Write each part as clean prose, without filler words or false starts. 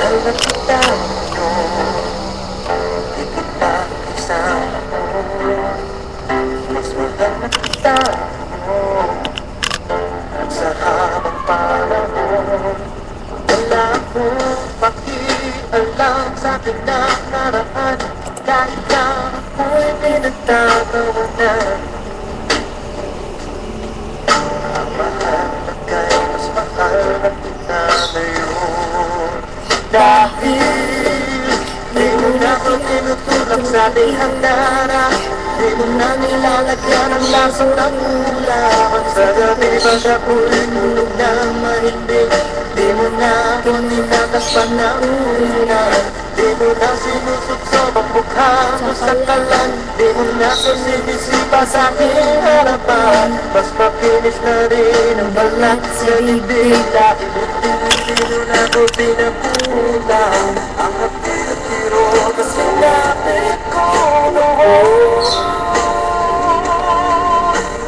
mahal na kita ngayon. Di kita isama mo. Mas mahal na kita ngayon. Sa habang panahon, wala akong pakialam sa ating nakaraan. Kahit na ako'y pinagtatawa na. Ang mahal na kay mas mahal na kita ngayon. Dahil di mo na ako tinutulak sa ating hagdanan. Di mo na nilalagyan ang lasang ng ulan. Sa gabi pag ako'y tulog na mahimbing, di mo na ako ninatakpan na ulan. Di mo na sinusubsob ang mukha mo sa kalan. Di mo na susinisipa sa aking harapan. Mas makinis na rin ang balat sa ibig. Dahil hindi mo na ako pinapulang. Ang hapit-tiro kasi natin ko noon.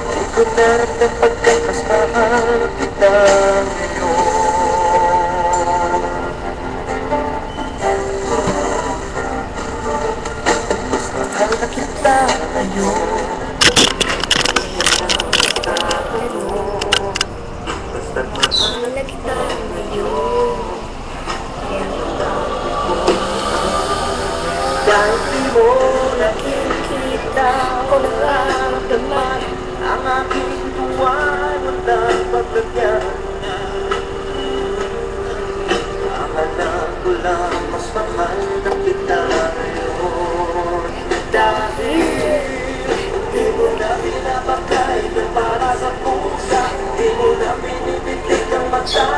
Di ko naramdam pagkat mas mahal kita ngayon. Mahal na kita ngayon. Basta't mahal na kita ngayon. Dahil di mo nakikita ko nararamdaman ang aking buwan walang paglagyan. Alam ko lang mas mahal na kita ngayon. Dahil di mo na pinapakain ng para sa pusa. Di mo na binibitig ang mata